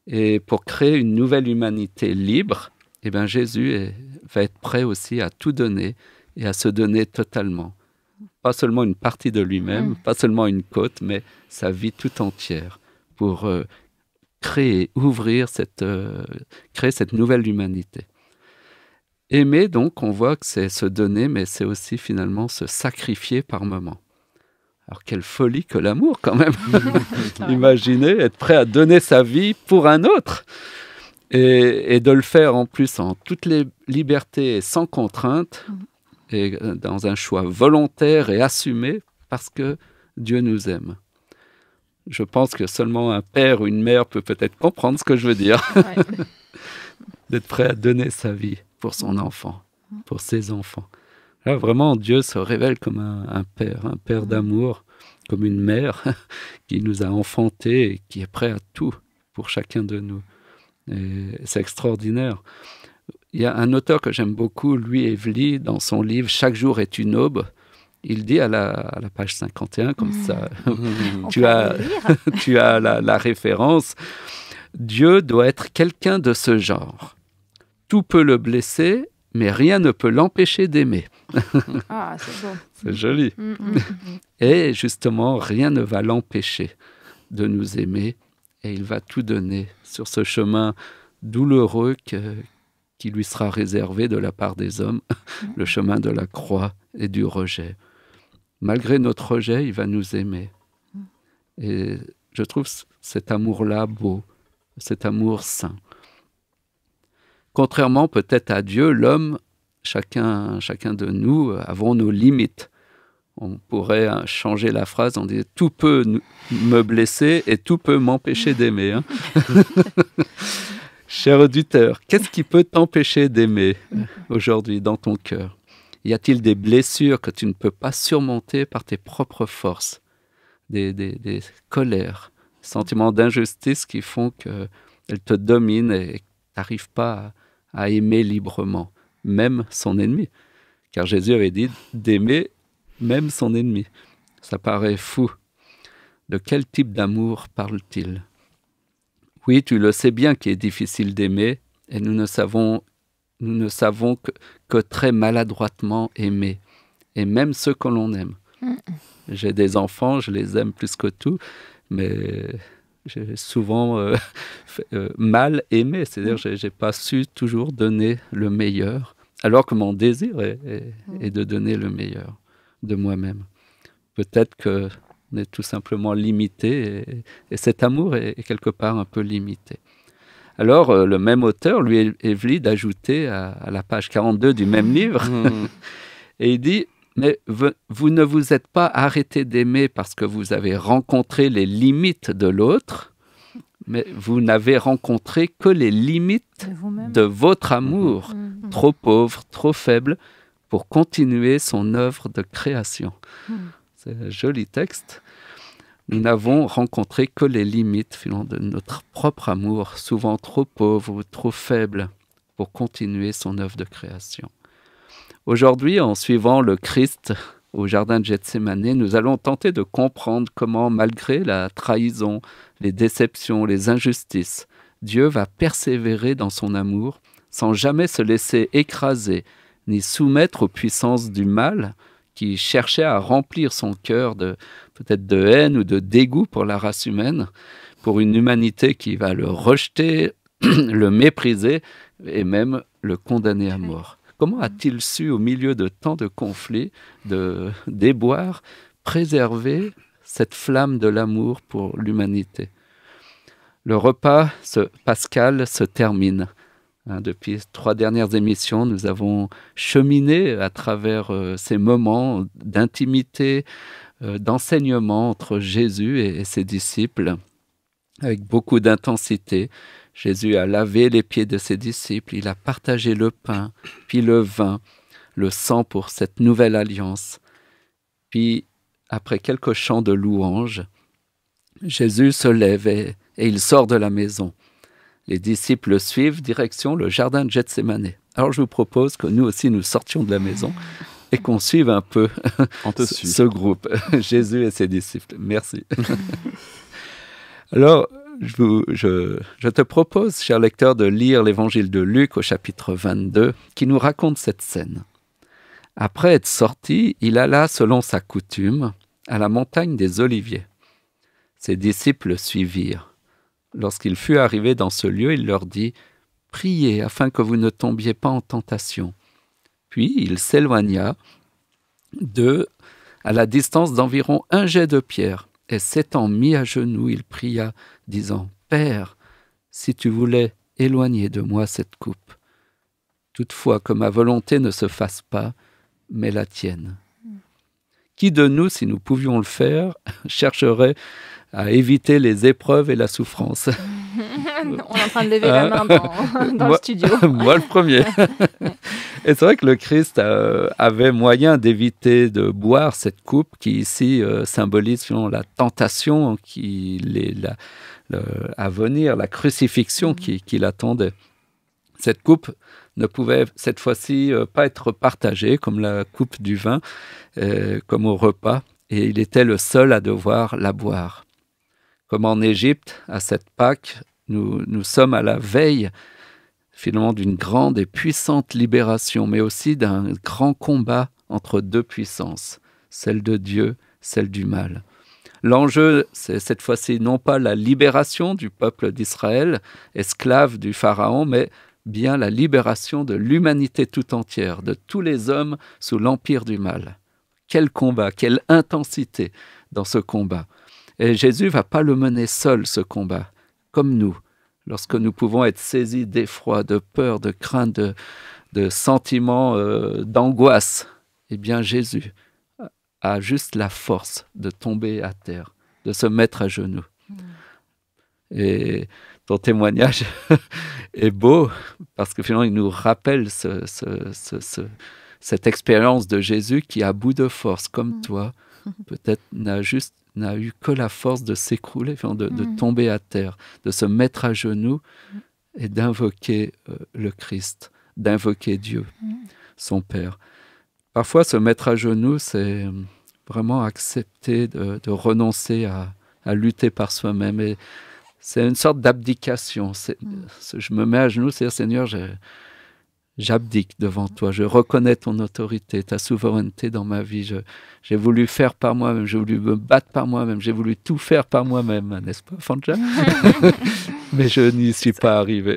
[SPEAKER 3] Et pour créer une nouvelle humanité libre, eh bien Jésus va être prêt aussi à tout donner et à se donner totalement. Pas seulement une partie de lui-même, pas seulement une côte, mais sa vie tout entière pour créer cette nouvelle humanité. Aimer, donc, on voit que c'est se donner, mais c'est aussi finalement se sacrifier par moment. Alors, quelle folie que l'amour, quand même. Imaginez être prêt à donner sa vie pour un autre. Et de le faire en plus en toute liberté et sans contrainte, et dans un choix volontaire et assumé, parce que Dieu nous aime. Je pense que seulement un père ou une mère peut peut-être comprendre ce que je veux dire. Ouais. D'être prêt à donner sa vie pour son enfant, pour ses enfants. Là, vraiment, Dieu se révèle comme un père d'amour, comme une mère qui nous a enfantés et qui est prêt à tout pour chacun de nous. Et c'est extraordinaire. Il y a un auteur que j'aime beaucoup, Louis Evely, dans son livre « Chaque jour est une aube ». Il dit à la page 51, comme ça, tu as la référence, « Dieu doit être quelqu'un de ce genre. Tout peut le blesser, mais rien ne peut l'empêcher d'aimer. »
[SPEAKER 2] Ah, c'est beau.
[SPEAKER 3] C'est joli. Et justement, rien ne va l'empêcher de nous aimer, et il va tout donner sur ce chemin douloureux qui lui sera réservé de la part des hommes, le chemin de la croix et du rejet. Malgré notre rejet, il va nous aimer. Et je trouve cet amour-là beau, cet amour saint. Contrairement peut-être à Dieu, l'homme, chacun de nous, avons nos limites. On pourrait changer la phrase en disant « tout peut me blesser et tout peut m'empêcher d'aimer ». Cher auditeur, qu'est-ce qui peut t'empêcher d'aimer aujourd'hui dans ton cœur? Y a-t-il des blessures que tu ne peux pas surmonter par tes propres forces? Des colères, sentiments d'injustice qui font qu'elles te dominent et tu n'arrives pas à aimer librement, même son ennemi. Car Jésus avait dit d'aimer même son ennemi. Ça paraît fou. De quel type d'amour parle-t-il? Oui, tu le sais bien qu'il est difficile d'aimer et nous ne savons que très maladroitement aimer. Et même ceux que l'on aime. J'ai des enfants, je les aime plus que tout, mais j'ai souvent mal aimé. C'est-à-dire que je n'ai pas su toujours donner le meilleur, alors que mon désir est de donner le meilleur de moi-même. Peut-être qu'on est tout simplement limité et cet amour est quelque part un peu limité. Alors, le même auteur lui est venu d'ajouter à la page 42 du même livre, et il dit « Mais vous ne vous êtes pas arrêté d'aimer parce que vous avez rencontré les limites de l'autre, mais vous n'avez rencontré que les limites de votre amour, trop pauvre, trop faible, pour continuer son œuvre de création. » C'est un joli texte. Nous n'avons rencontré que les limites finalement, de notre propre amour, souvent trop pauvre ou trop faible, pour continuer son œuvre de création. Aujourd'hui, en suivant le Christ au jardin de Gethsémani, nous allons tenter de comprendre comment, malgré la trahison, les déceptions, les injustices, Dieu va persévérer dans son amour, sans jamais se laisser écraser, ni soumettre aux puissances du mal, qui cherchait à remplir son cœur peut-être de haine ou de dégoût pour la race humaine, pour une humanité qui va le rejeter, le mépriser et même le condamner à mort. Comment a-t-il su, au milieu de tant de conflits, de déboires, préserver cette flamme de l'amour pour l'humanité? Le repas pascal se termine. Depuis 3 dernières émissions, nous avons cheminé à travers ces moments d'intimité, d'enseignement entre Jésus et ses disciples, avec beaucoup d'intensité. Jésus a lavé les pieds de ses disciples, il a partagé le pain, puis le vin, le sang pour cette nouvelle alliance. Puis, après quelques chants de louanges, Jésus se lève et il sort de la maison. Les disciples le suivent, direction le jardin de Gethsémani. Alors je vous propose que nous aussi nous sortions de la maison et qu'on suive un peu ce groupe, Jésus et ses disciples. Merci. Alors, je te propose, cher lecteur, de lire l'évangile de Luc au chapitre 22, qui nous raconte cette scène. Après être sorti, il alla, selon sa coutume, à la montagne des Oliviers. Ses disciples le suivirent. Lorsqu'il fut arrivé dans ce lieu, il leur dit « Priez afin que vous ne tombiez pas en tentation. » Puis il s'éloigna d'eux à la distance d'environ 1 jet de pierre, et s'étant mis à genoux, il pria, disant « Père, si tu voulais éloigner de moi cette coupe, toutefois que ma volonté ne se fasse pas, mais la tienne. » Qui de nous, si nous pouvions le faire, chercherait à éviter les épreuves et la souffrance?
[SPEAKER 2] On est en train de lever la main dans le studio.
[SPEAKER 3] Moi, le premier. Et c'est vrai que le Christ avait moyen d'éviter de boire cette coupe qui ici symbolise la tentation à venir, la crucifixion qui l'attendait. Cette coupe ne pouvait cette fois-ci pas être partagée comme la coupe du vin, comme au repas, et il était le seul à devoir la boire. Comme en Égypte, à cette Pâque, nous sommes à la veille finalement d'une grande et puissante libération, mais aussi d'un grand combat entre 2 puissances, celle de Dieu, celle du mal. L'enjeu, c'est cette fois-ci non pas la libération du peuple d'Israël, esclave du Pharaon, mais bien la libération de l'humanité tout entière, de tous les hommes sous l'empire du mal. Quel combat, quelle intensité dans ce combat. Et Jésus ne va pas le mener seul, ce combat, comme nous, lorsque nous pouvons être saisis d'effroi, de peur, de crainte, de sentiments d'angoisse. Eh bien, Jésus a juste la force de tomber à terre, de se mettre à genoux. Et ton témoignage est beau parce que finalement, il nous rappelle cette expérience de Jésus qui, à bout de force, comme toi, peut-être n'a eu que la force de s'écrouler, de tomber à terre, de se mettre à genoux et d'invoquer le Christ, d'invoquer Dieu, son Père. Parfois, se mettre à genoux, c'est vraiment accepter de renoncer à lutter par soi-même. Et c'est une sorte d'abdication. Je me mets à genoux, c'est-à-dire, Seigneur, j'abdique devant toi. Je reconnais ton autorité, ta souveraineté dans ma vie. J'ai voulu faire par moi-même, j'ai voulu me battre par moi-même, j'ai voulu tout faire par moi-même, n'est-ce pas, Fanja? Mais je n'y suis pas arrivé.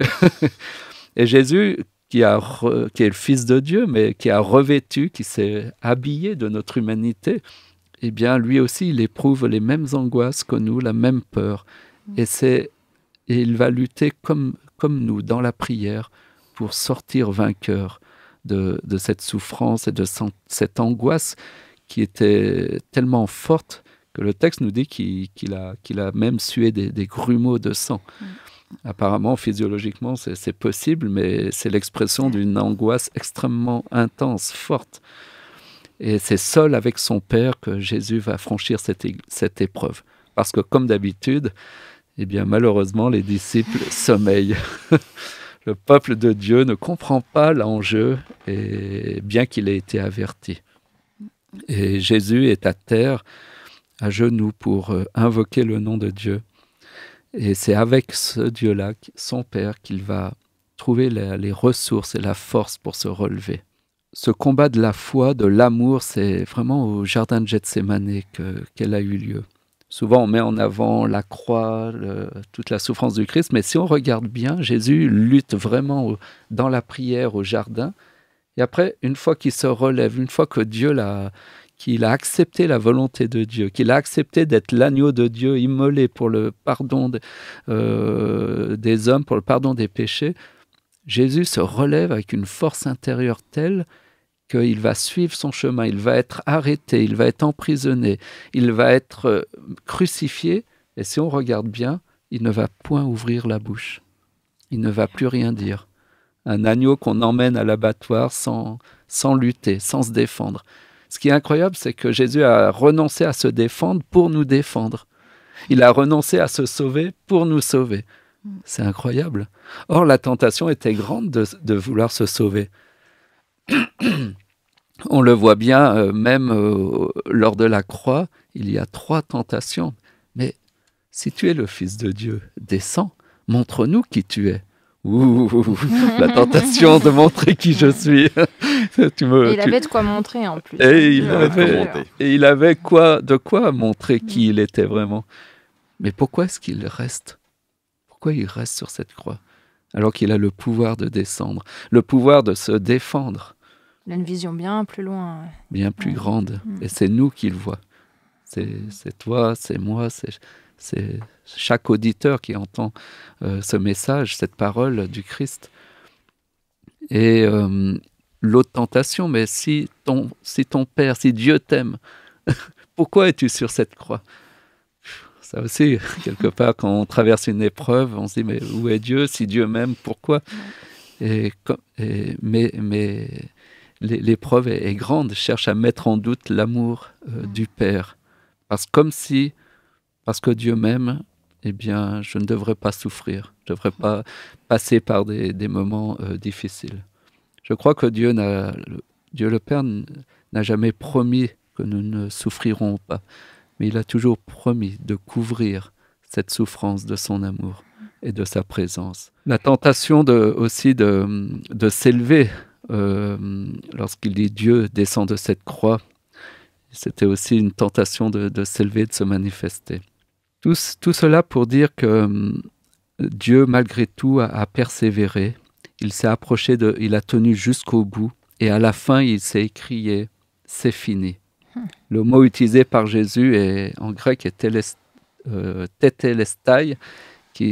[SPEAKER 3] Et Jésus, qui est le Fils de Dieu, mais qui a revêtu, qui s'est habillé de notre humanité, eh bien, lui aussi, il éprouve les mêmes angoisses que nous, la même peur. Et il va lutter comme nous, dans la prière, pour sortir vainqueur de cette souffrance et de cette angoisse qui était tellement forte que le texte nous dit qu'il a même sué des grumeaux de sang. Apparemment, physiologiquement, c'est possible, mais c'est l'expression d'une angoisse extrêmement intense, forte. Et c'est seul avec son Père que Jésus va franchir cette épreuve. Parce que, comme d'habitude, eh bien, malheureusement, les disciples sommeillent. Le peuple de Dieu ne comprend pas l'enjeu, et bien qu'il ait été averti. Et Jésus est à terre, à genoux, pour invoquer le nom de Dieu. Et c'est avec ce Dieu-là, son Père, qu'il va trouver les ressources et la force pour se relever. Ce combat de la foi, de l'amour, c'est vraiment au jardin de Gethsémani qu'elle a eu lieu. Souvent, on met en avant la croix, toute la souffrance du Christ, mais si on regarde bien, Jésus lutte vraiment dans la prière au jardin. Et après, une fois qu'il se relève, une fois que qu'il a accepté la volonté de Dieu, qu'il a accepté d'être l'agneau de Dieu immolé pour le pardon des hommes, pour le pardon des péchés, Jésus se relève avec une force intérieure telle qu'il va suivre son chemin, il va être arrêté, il va être emprisonné, il va être crucifié, et si on regarde bien, il ne va point ouvrir la bouche. Il ne va plus rien dire. Un agneau qu'on emmène à l'abattoir sans lutter, sans se défendre. Ce qui est incroyable, c'est que Jésus a renoncé à se défendre pour nous défendre. Il a renoncé à se sauver pour nous sauver. C'est incroyable. Or, la tentation était grande de vouloir se sauver. On le voit bien, même lors de la croix, il y a 3 tentations. Mais si tu es le Fils de Dieu, descends, montre-nous qui tu es. La tentation de montrer qui je suis.
[SPEAKER 2] Il avait de quoi montrer en plus.
[SPEAKER 3] Et il avait de quoi montrer qui il était vraiment. Mais pourquoi est-ce qu'il reste? Pourquoi il reste sur cette croix alors qu'il a le pouvoir de descendre, le pouvoir de se défendre?
[SPEAKER 2] Il a une vision bien plus loin.
[SPEAKER 3] Bien plus grande. Et c'est nous qui le voit. C'est toi, c'est moi, c'est chaque auditeur qui entend ce message, cette parole du Christ. Et l'autre tentation, mais si ton Père, si Dieu t'aime, pourquoi es-tu sur cette croix? Ça aussi, quelque part, quand on traverse une épreuve, on se dit, mais où est Dieu? Si Dieu m'aime, pourquoi? Mais l'épreuve est grande, cherche à mettre en doute l'amour du Père. Parce que Dieu m'aime, eh bien, je ne devrais pas souffrir. Je ne devrais pas passer par des moments difficiles. Je crois que Dieu le Père n'a jamais promis que nous ne souffrirons pas. Mais il a toujours promis de couvrir cette souffrance de son amour et de sa présence. La tentation aussi de s'élever lorsqu'il dit Dieu descend de cette croix, c'était aussi une tentation de s'élever, de se manifester. Tout cela pour dire que Dieu, malgré tout, a persévéré. Il s'est approché, il a tenu jusqu'au bout. Et à la fin, il s'est écrié « c'est fini ». Le mot utilisé par Jésus en grec est tételestai,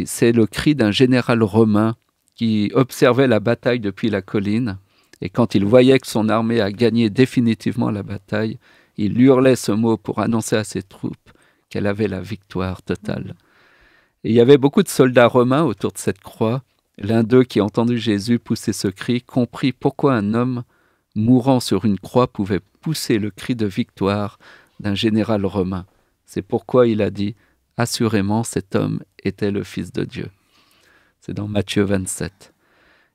[SPEAKER 3] c'est le cri d'un général romain qui observait la bataille depuis la colline. Et quand il voyait que son armée a gagné définitivement la bataille, il hurlait ce mot pour annoncer à ses troupes qu'elle avait la victoire totale. Et il y avait beaucoup de soldats romains autour de cette croix. L'un d'eux qui a entendu Jésus pousser ce cri comprit pourquoi un homme mourant sur une croix pouvait pousser le cri de victoire d'un général romain. C'est pourquoi il a dit « Assurément, cet homme était le Fils de Dieu ». C'est dans Matthieu 27.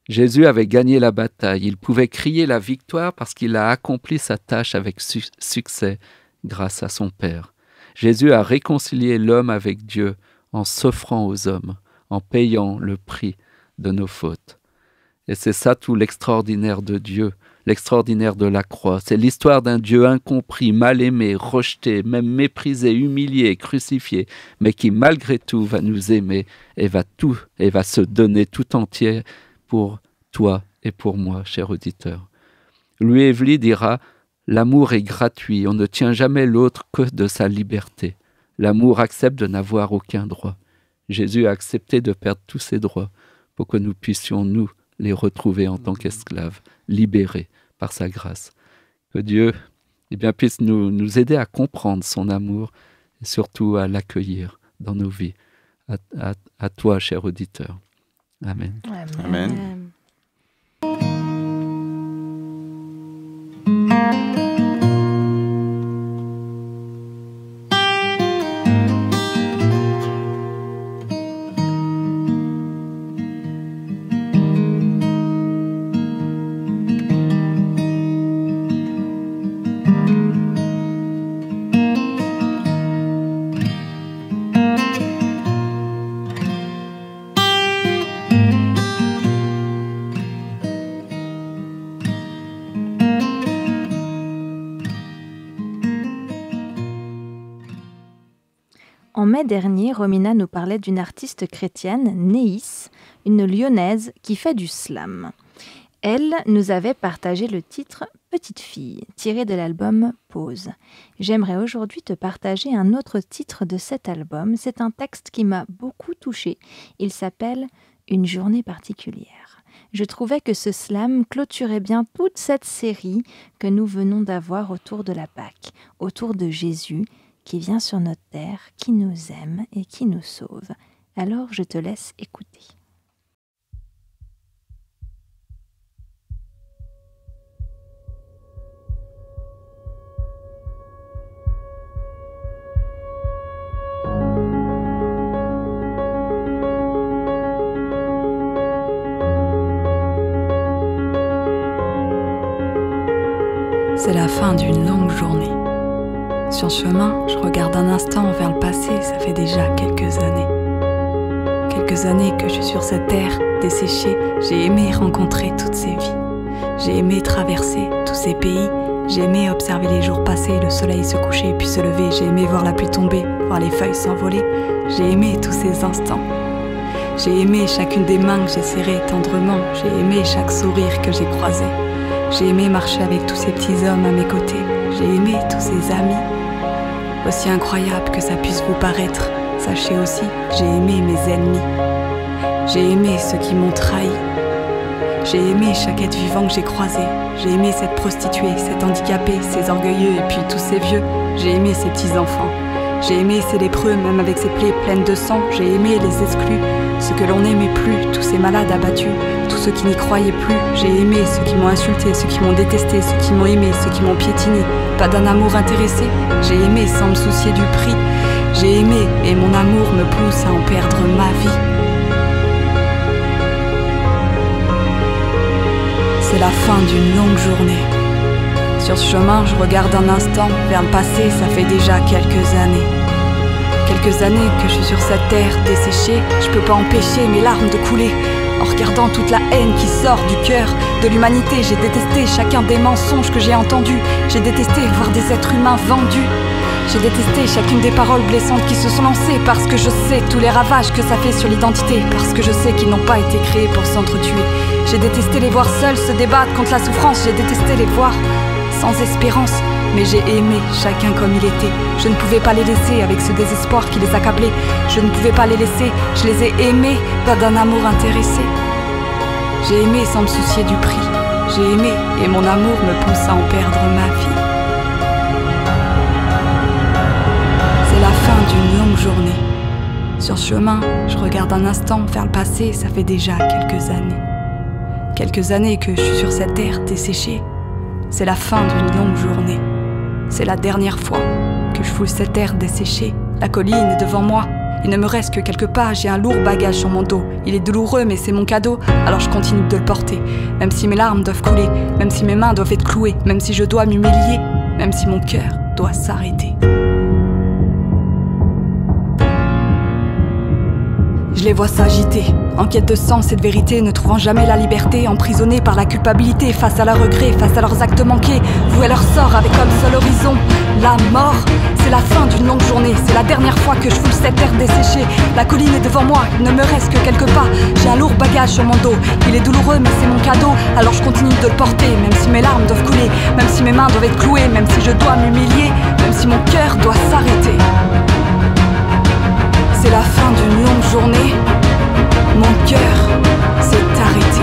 [SPEAKER 3] Jésus avait gagné la bataille. Il pouvait crier la victoire parce qu'il a accompli sa tâche avec succès grâce à son Père. Jésus a réconcilié l'homme avec Dieu en s'offrant aux hommes, en payant le prix de nos fautes. Et c'est ça tout l'extraordinaire de Dieu, l'extraordinaire de la croix. C'est l'histoire d'un Dieu incompris, mal aimé, rejeté, même méprisé, humilié, crucifié, mais qui malgré tout va nous aimer et va se donner tout entier pour toi et pour moi, cher auditeur. Louis Evely dira « L'amour est gratuit, on ne tient jamais l'autre que de sa liberté. L'amour accepte de n'avoir aucun droit. Jésus a accepté de perdre tous ses droits pour que nous puissions, nous, les retrouver en tant qu'esclaves, libérés par sa grâce. Que Dieu puisse nous aider à comprendre son amour et surtout à l'accueillir dans nos vies. À toi, cher auditeur. Amen.
[SPEAKER 1] Amen.
[SPEAKER 2] En mai dernier, Romina nous parlait d'une artiste chrétienne, Néis, une lyonnaise qui fait du slam. Elle nous avait partagé le titre « Petite fille » tiré de l'album « Pause ». J'aimerais aujourd'hui te partager un autre titre de cet album. C'est un texte qui m'a beaucoup touchée. Il s'appelle « Une journée particulière ». Je trouvais que ce slam clôturait bien toute cette série que nous venons d'avoir autour de la Pâque, autour de Jésus, qui vient sur notre terre, qui nous aime et qui nous sauve. Alors je te laisse écouter.
[SPEAKER 7] C'est la fin d'une longue journée. Sur le chemin, je regarde un instant vers le passé, ça fait déjà quelques années. Quelques années que je suis sur cette terre desséchée, j'ai aimé rencontrer toutes ces vies. J'ai aimé traverser tous ces pays, j'ai aimé observer les jours passer, le soleil se coucher puis se lever. J'ai aimé voir la pluie tomber, voir les feuilles s'envoler. J'ai aimé tous ces instants. J'ai aimé chacune des mains que j'ai serrées tendrement. J'ai aimé chaque sourire que j'ai croisé. J'ai aimé marcher avec tous ces petits hommes à mes côtés. J'ai aimé tous ces amis. Aussi incroyable que ça puisse vous paraître, sachez aussi, j'ai aimé mes ennemis. J'ai aimé ceux qui m'ont trahi. J'ai aimé chaque être vivant que j'ai croisé. J'ai aimé cette prostituée, cet handicapé, ces orgueilleux et puis tous ces vieux. J'ai aimé ces petits-enfants. J'ai aimé ces lépreux, même avec ces plaies pleines de sang. J'ai aimé les exclus, ceux que l'on n'aimait plus, tous ces malades abattus, tous ceux qui n'y croyaient plus. J'ai aimé ceux qui m'ont insulté, ceux qui m'ont détesté, ceux qui m'ont aimé, ceux qui m'ont piétiné. Pas d'un amour intéressé, j'ai aimé sans me soucier du prix. J'ai aimé et mon amour me pousse à en perdre ma vie. C'est la fin d'une longue journée. Sur ce chemin, je regarde un instant vers le passé, ça fait déjà quelques années. Quelques années que je suis sur cette terre desséchée, je peux pas empêcher mes larmes de couler. En regardant toute la haine qui sort du cœur de l'humanité, j'ai détesté chacun des mensonges que j'ai entendus. J'ai détesté voir des êtres humains vendus. J'ai détesté chacune des paroles blessantes qui se sont lancées, parce que je sais tous les ravages que ça fait sur l'identité, parce que je sais qu'ils n'ont pas été créés pour s'entretuer. J'ai détesté les voir seuls se débattre contre la souffrance. J'ai détesté les voir sans espérance, mais j'ai aimé chacun comme il était. Je ne pouvais pas les laisser avec ce désespoir qui les accablait. Je ne pouvais pas les laisser, je les ai aimés, pas d'un amour intéressé. J'ai aimé sans me soucier du prix. J'ai aimé et mon amour me pousse à en perdre ma vie. C'est la fin d'une longue journée. Sur ce chemin, je regarde un instant vers le passé, ça fait déjà quelques années. Quelques années que je suis sur cette terre desséchée. C'est la fin d'une longue journée. C'est la dernière fois que je foule cette terre desséchée. La colline est devant moi. Il ne me reste que quelques pas, j'ai un lourd bagage sur mon dos. Il est douloureux mais c'est mon cadeau, alors je continue de le porter. Même si mes larmes doivent couler, même si mes mains doivent être clouées, même si je dois m'humilier, même si mon cœur doit s'arrêter. Je les vois s'agiter, en quête de sens et de vérité, ne trouvant jamais la liberté, emprisonnés par la culpabilité, face à leurs regrets, face à leurs actes manqués, voués à leur sort avec comme seul horizon la mort. C'est la fin d'une longue journée, c'est la dernière fois que je foule cette terre desséchée. La colline est devant moi, il ne me reste que quelques pas, j'ai un lourd bagage sur mon dos. Il est douloureux mais c'est mon cadeau, alors je continue de le porter. Même si mes larmes doivent couler, même si mes mains doivent être clouées, même si je dois m'humilier, même si mon cœur doit s'arrêter. C'est la fin d'une longue journée, mon cœur s'est arrêté.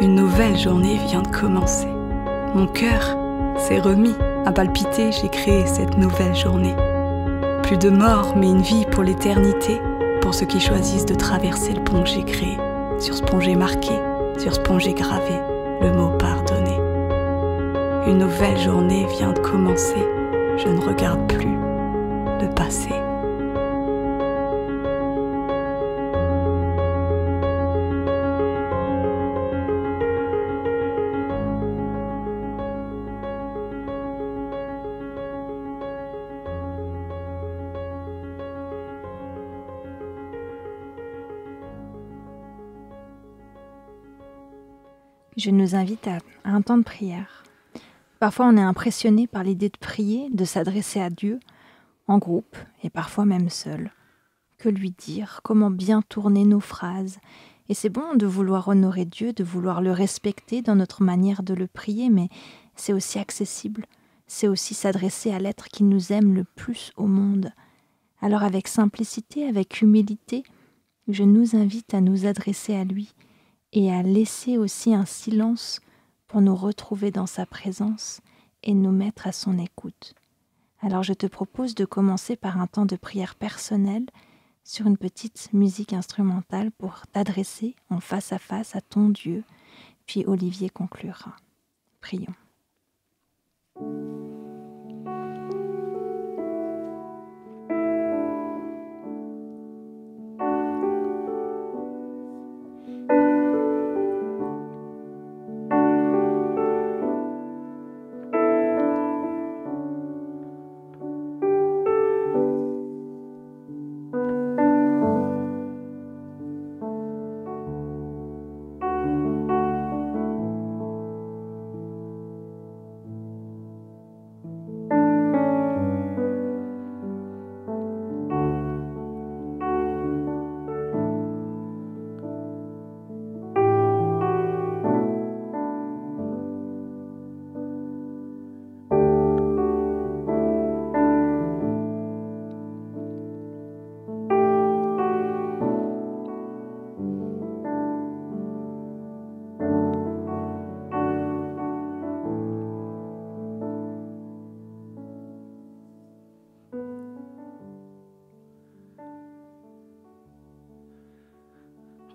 [SPEAKER 7] Une nouvelle journée vient de commencer. Mon cœur s'est remis à palpiter, j'ai créé cette nouvelle journée. Plus de mort, mais une vie pour l'éternité, pour ceux qui choisissent de traverser le pont que j'ai créé. Sur ce pont j'ai marqué, sur ce pont j'ai gravé le mot pardonner. Une nouvelle journée vient de commencer, je ne regarde plus le passé.
[SPEAKER 2] Je nous invite à un temps de prière. Parfois, on est impressionné par l'idée de prier, de s'adresser à Dieu, en groupe et parfois même seul. Que lui dire? Comment bien tourner nos phrases? Et c'est bon de vouloir honorer Dieu, de vouloir le respecter dans notre manière de le prier, mais c'est aussi accessible. C'est aussi s'adresser à l'être qui nous aime le plus au monde. Alors avec simplicité, avec humilité, je nous invite à nous adresser à lui et à laisser aussi un silence pour nous retrouver dans sa présence et nous mettre à son écoute. Alors je te propose de commencer par un temps de prière personnelle sur une petite musique instrumentale pour t'adresser en face à ton Dieu, puis Olivier conclura. Prions.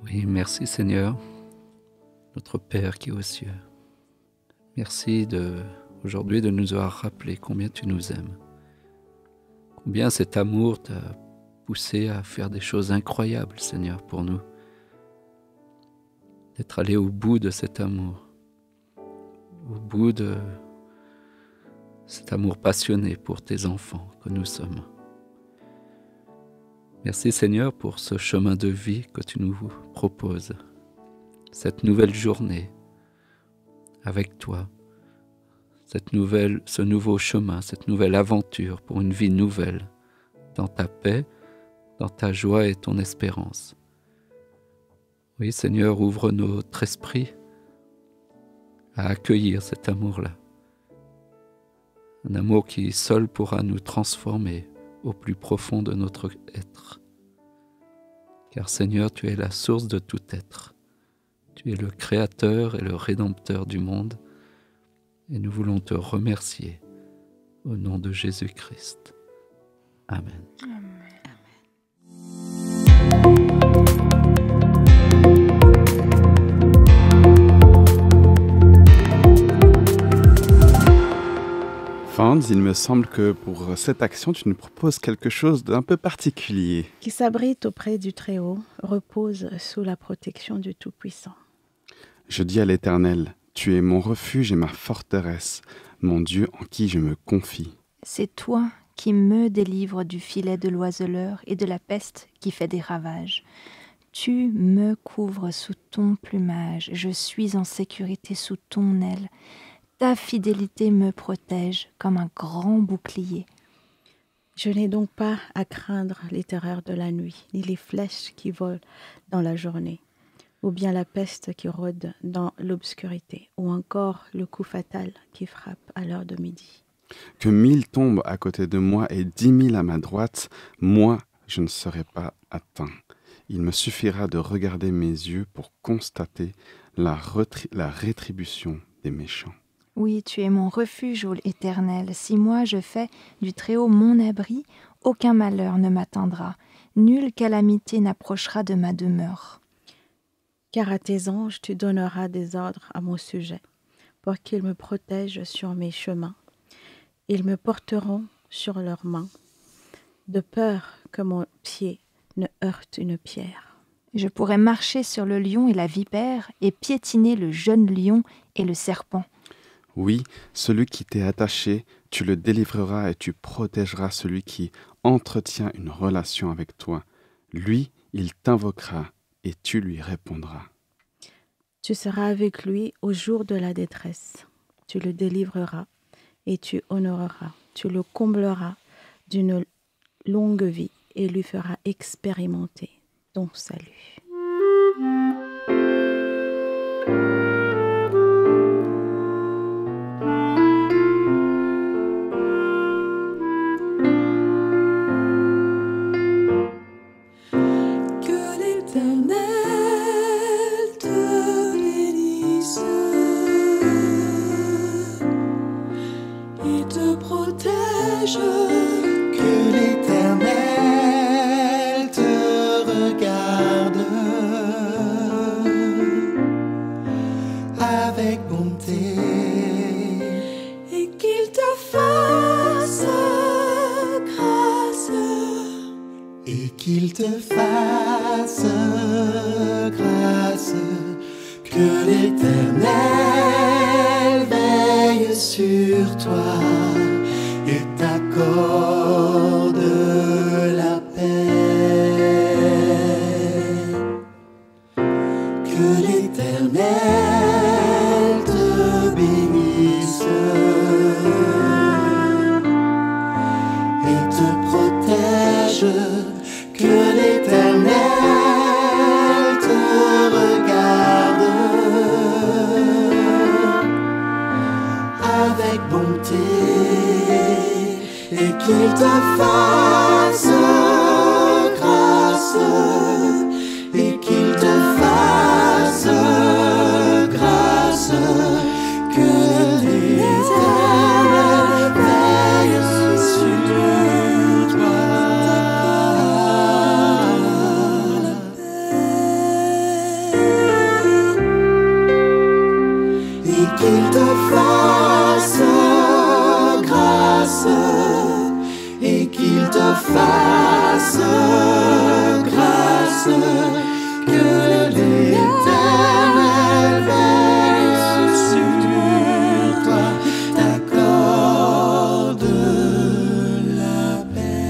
[SPEAKER 3] Oui, merci Seigneur, notre Père qui est aux cieux. Merci aujourd'hui de nous avoir rappelé combien tu nous aimes. Combien cet amour t'a poussé à faire des choses incroyables, Seigneur, pour nous. D'être allé au bout de cet amour, au bout de cet amour passionné pour tes enfants que nous sommes. Merci Seigneur pour ce chemin de vie que tu nous proposes, cette nouvelle journée avec toi, ce nouveau chemin, cette nouvelle aventure pour une vie nouvelle, dans ta paix, dans ta joie et ton espérance. Oui Seigneur, ouvre notre esprit à accueillir cet amour-là, un amour qui seul pourra nous transformer au plus profond de notre être. car Seigneur, tu es la source de tout être. Tu es le Créateur et le Rédempteur du monde, et nous voulons te remercier au nom de Jésus-Christ. Amen.
[SPEAKER 1] Franz, il me semble que pour cette action, tu nous proposes quelque chose d'un peu particulier.
[SPEAKER 5] Qui s'abrite auprès du Très-Haut, repose sous la protection du Tout-Puissant.
[SPEAKER 1] Je dis à l'Éternel, tu es mon refuge et ma forteresse, mon Dieu en qui je me confie.
[SPEAKER 2] C'est toi qui me délivres du filet de l'oiseleur et de la peste qui fait des ravages. Tu me couvres sous ton plumage, je suis en sécurité sous ton aile. Ta fidélité me protège comme un grand bouclier.
[SPEAKER 5] Je n'ai donc pas à craindre les terreurs de la nuit, ni les flèches qui volent dans la journée, ou bien la peste qui rôde dans l'obscurité, ou encore le coup fatal qui frappe à l'heure de midi.
[SPEAKER 1] Que 1000 tombent à côté de moi et 10 000 à ma droite, moi, je ne serai pas atteint. Il me suffira de regarder mes yeux pour constater la rétribution des méchants.
[SPEAKER 2] Oui, tu es mon refuge, ô Éternel. Si moi je fais du Très-Haut mon abri, aucun malheur ne m'atteindra. Nulle calamité n'approchera de ma demeure.
[SPEAKER 5] Car à tes anges tu donneras des ordres à mon sujet, pour qu'ils me protègent sur mes chemins. Ils me porteront sur leurs mains, de peur que mon pied ne heurte une pierre.
[SPEAKER 2] Je pourrais marcher sur le lion et la vipère, et piétiner le jeune lion et le serpent.
[SPEAKER 1] Oui, celui qui t'est attaché, tu le délivreras et tu protégeras celui qui entretient une relation avec toi. Lui, il t'invoquera et tu lui répondras.
[SPEAKER 5] Tu seras avec lui au jour de la détresse. Tu le délivreras et tu honoreras. Tu le combleras d'une longue vie et lui feras expérimenter ton salut.
[SPEAKER 6] Que l'Éternel te regarde avec bonté et qu'il te fasse grâce et qu'il te fasse grâce. Que l'Éternel veille sur toi et t'accorde la paix. Que l'Éternel te bénisse et te protège. Que l'Éternel te regarde avec bonté et qu'il te fasse grâce et qu'il te fasse grâce. Que l'Éternel veille sur toi et qu'il te fasse grâce et qu'il te fasse grâce. Que l'Éternel veille sur toi, t'accorde la paix.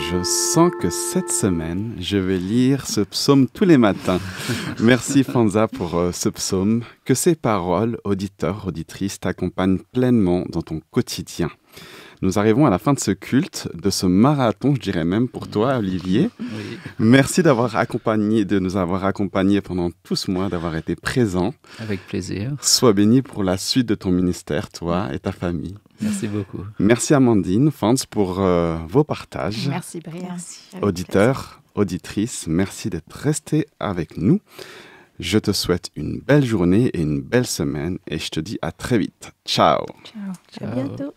[SPEAKER 1] Je sens que cette semaine, je vais lire ce psaume tous les matins. Merci Fanza pour ce psaume. Que ces paroles, auditeurs, auditrices, t'accompagnent pleinement dans ton quotidien. Nous arrivons à la fin de ce culte, de ce marathon, je dirais même pour toi, Olivier.
[SPEAKER 3] Oui.
[SPEAKER 1] Merci de nous avoir accompagnés pendant tout ce mois, d'avoir été présent.
[SPEAKER 3] Avec plaisir.
[SPEAKER 1] Sois béni pour la suite de ton ministère, toi et ta famille.
[SPEAKER 3] Merci beaucoup.
[SPEAKER 1] Merci Amandine, Fans, pour vos partages.
[SPEAKER 2] Merci Brian.
[SPEAKER 5] Merci.
[SPEAKER 1] Auditeurs, auditrices, merci d'être restés avec nous. Je te souhaite une belle journée et une belle semaine et je te dis à très vite. Ciao.
[SPEAKER 2] Ciao.
[SPEAKER 5] À bientôt.